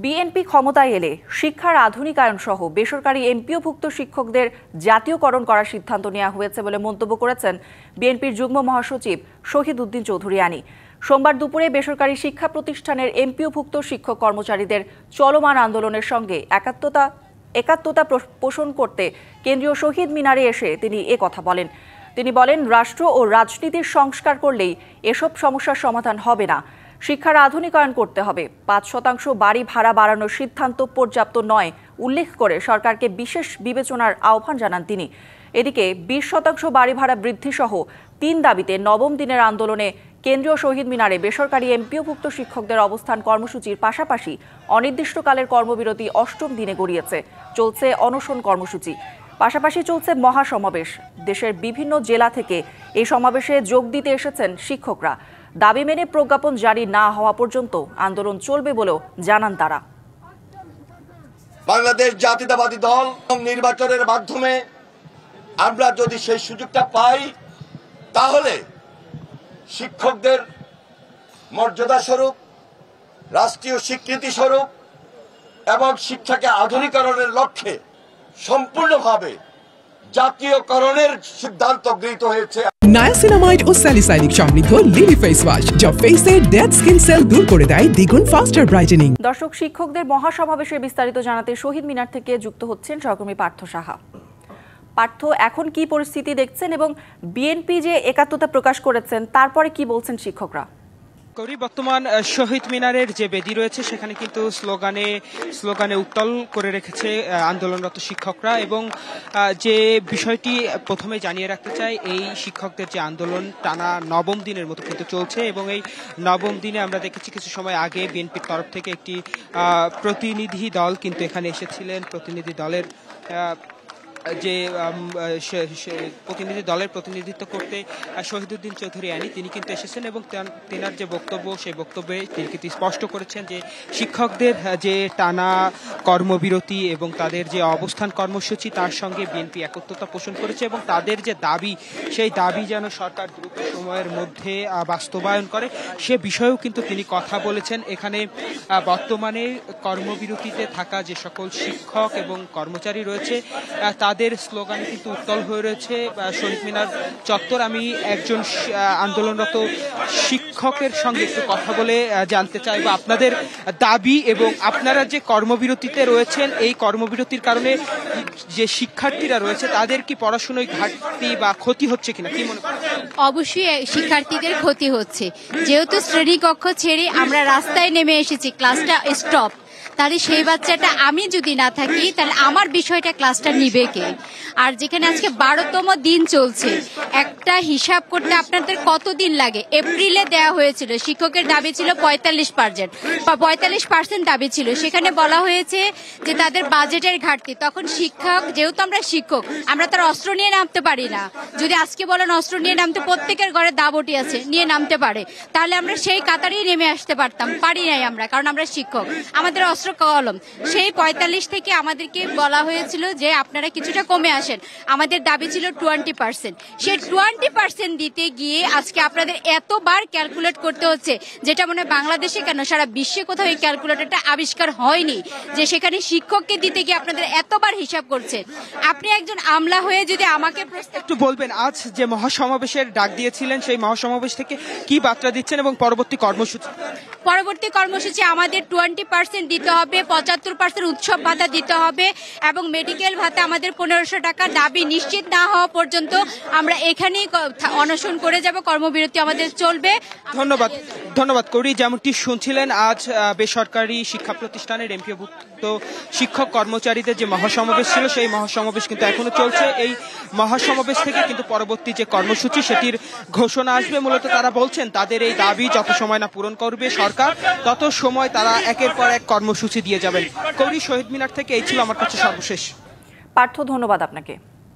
BNP ক্ষমতায় এলে শিক্ষার আধুনিকায়ন সহ বেসরকারি এমপিওভুক্ত শিক্ষকদের জাতীয়করণ করার সিদ্ধান্ত নেওয়া হয়েছে বলে মন্তব্য করেছেন বিএনপির যুগ্ম মহাসচিব শহীদ উদ্দিন চৌধুরী আনি। সোমবার দুপুরে বেসরকারি শিক্ষা প্রতিষ্ঠানের এমপিওভুক্ত শিক্ষক কর্মচারীদের চলমান আন্দোলনের সঙ্গে একাত্মতা পোষণ করতে কেন্দ্রীয় শহীদ মিনারে এসে তিনি কথা বলেন। তিনি বলেন, রাষ্ট্র ও রাজনীতির সংস্কার করলেই এসব সমস্যার সমাধান হবে না। শিক্ষার আধুনিকায়ন করতে হবে। ৫% বাড়ি ভাড়া বাড়ানোর সিদ্ধান্ত পর্যাপ্ত নয় উল্লেখ করে সরকারকে বিশেষ বিবেচনার আহ্বান জানান তিনি। এদিকে ২০% বাড়ি ভাড়া বৃদ্ধি সহ ৩ দাবিতে নবম দিনের আন্দোলনে কেন্দ্রীয় শহীদ মিনারে বেসরকারি এমপিওভুক্ত শিক্ষকদের অবস্থান কর্মসূচির পাশাপাশি অনির্দিষ্টকালের কর্মবিরতি ৮ম দিনে গড়িয়েছে। চলছে অনশন কর্মসূচি, পাশাপাশি চলছে মহাসমাবেশ। দেশের বিভিন্ন জেলা থেকে এই সমাবেশে যোগ দিতে এসেছেন শিক্ষকরা। দাবি মেনে প্রজ্ঞাপন জারি না হওয়া পর্যন্ত আন্দোলন চলবে বলেও জানান তারা। বাংলাদেশ জাতীয়তাবাদী দল নির্বাচনের মাধ্যমে আমরা যদি সেই সুযোগটা পাই, তাহলে শিক্ষকদের মর্যাদা স্বরূপ, রাষ্ট্রীয় স্বীকৃতি স্বরূপ এবং শিক্ষাকে আধুনিকরণের লক্ষ্যে সম্পূর্ণভাবে জাতীয়করণের সিদ্ধান্ত গৃহীত হয়েছে। নায়াসিনামাইড ও স্যালিসাইলিক সমৃদ্ধ লিলি ফেস ওয়াশ, যা ফেসের ডেড স্কিন সেল দূর করে দেয় দ্বিগুণ ফাস্টার ব্রাইটেনিং। দর্শক, শিক্ষকদের মহাসমাবেশের বিস্তারিত জানাতে শহীদ মিনার থেকে যুক্ত হচ্ছেন সহকর্মী পার্থ সাহা। পার্থ, এখন কি পরিস্থিতি দেখছেন এবং বিএনপি যে একাত্মতা প্রকাশ করেছেন তারপরে কি বলছেন শিক্ষকরা? বর্তমান শহীদ মিনারের যে বেদি রয়েছে সেখানে কিন্তু স্লোগানে উত্তাল করে রেখেছে আন্দোলনরত শিক্ষকরা। এবং যে বিষয়টি প্রথমে জানিয়ে রাখতে চাই, এই শিক্ষকদের যে আন্দোলন টানা নবম দিনের মতো কিন্তু চলছে। এবং এই নবম দিনে আমরা দেখেছি কিছু সময় আগে বিএনপির তরফ থেকে একটি প্রতিনিধি দল কিন্তু এখানে এসেছিলেন। প্রতিনিধি দলের প্রতিনিধিত্ব করতে শহীদ উদ্দিন চৌধুরী আনি তিনি কিন্তু এসেছেন এবং তেনার যে বক্তব্য, সেই বক্তব্যে তিনি কিন্তু স্পষ্ট করেছেন যে শিক্ষকদের যে টানা কর্মবিরতি এবং তাদের যে অবস্থান কর্মসূচি, তার সঙ্গে বিএনপি একত্রতা পোষণ করেছে এবং তাদের যে দাবি, সেই দাবি যেন সরকার দ্রুত সময়ের মধ্যে বাস্তবায়ন করে, সে বিষয়েও কিন্তু তিনি কথা বলেছেন। এখানে বর্তমানে কর্মবিরতিতে থাকা যে সকল শিক্ষক এবং কর্মচারী রয়েছে তাদের স্লোগানে কিন্তু উত্তাল হয়ে রয়েছে শহীদ মিনার চত্বর। আমি একজন আন্দোলনরত শিক্ষকের সঙ্গে একটু কথা বলে জানতে চাইবো আপনাদের দাবি এবং আপনারা যে কর্মবিরতিতে রয়েছেন, এই কর্মবিরতির কারণে যে শিক্ষার্থীরা রয়েছে তাদের কি পড়াশোনায় ঘাটতি বা ক্ষতি হচ্ছে কিনা, কি মনে করেন? অবশ্যই শিক্ষার্থীদের ক্ষতি হচ্ছে, যেহেতু শ্রেণীকক্ষ ছেড়ে আমরা রাস্তায় নেমে এসেছি, ক্লাসটা স্টপ। তাহলে সেই বাচ্চাটা আমি যদি না থাকি তাহলে আমার বিষয়টা ক্লাসটা নিবে কে? আর যেখানে আজকে 12তম দিন চলছে, একটা হিসাব করতে আপনাদের কতদিন লাগে? এপ্রিলে দেওয়া হয়েছিল, শিক্ষকের দাবি ছিল 45% দাবি ছিল। সেখানে বলা হয়েছে যে তাদের বাজেটের ঘাটতি। তখন শিক্ষক, যেহেতু আমরা শিক্ষক, আমরা তার অস্ত্র নিয়ে নামতে পারি না। যদি আজকে বলেন অস্ত্র নিয়ে নামতে, প্রত্যেকের ঘরে দাবটি আছে, নিয়ে নামতে পারে, তাহলে আমরা সেই কাতারেই নেমে আসতে পারতাম। পারি নাই আমরা, কারণ আমরা শিক্ষক, আমাদের অস্ত্র কলম। সেই 45 থেকে আমাদেরকে বলা হয়েছিল যে আপনারা কিছুটা কমে আসেন। আমাদের দাবি ছিল 20%। সেই 20% দিতে গিয়ে আজকে আপনাদের এতবার ক্যালকুলেট করতে হচ্ছে, যেটা মনে হয় বাংলাদেশে কেন সারা বিশ্বে কোথাও এই ক্যালকুলেটরটা আবিষ্কার হয়নি, যে সেখানে শিক্ষককে দিতে গিয়ে আপনাদের এতবার হিসাব করছে। আপনি একজন আমলা হয়ে যদি আমাকে একটু বলবেন, আজ যে মহাসমাবেশের ডাক দিয়েছিলেন, সেই মহাসমাবেশ থেকে কি বার্তা দিচ্ছেন এবং পরবর্তী কর্মসূচি আমাদের 20% দিতে হবে, 75% উৎসব ভাতা দিতে হবে এবং মেডিকেল ভাতা আমাদের 1500 টাকা। দাবি নিশ্চিত না হওয়া পর্যন্ত আমরা এখানেই অনশন করে যাব, কর্মবিরতি আমাদের চলবে। ধন্যবাদ করি। যেমনটি শুনছিলেন, আজ বেসরকারি শিক্ষা প্রতিষ্ঠানের এমপিওভুক্ত শিক্ষক কর্মচারীদের যে মহাসমাবেশ ছিল, সেই মহাসমাবেশ কিন্তু এখনো চলছে। এই মহাসমাবেশ থেকে কিন্তু পরবর্তী যে কর্মসূচি, সেটির ঘোষণা আসবে। মূলত তারা বলছেন তাদের এই দাবি যত সময় না পূরণ করবে সরকার, তত সময় তারা একের পর এক কর্মসূচি দিয়ে যাবেন। কৌরি, শহীদ মিনার থেকে এই ছিল আমার কাছে সর্বশেষ। পার্থ, ধন্যবাদ আপনাকে।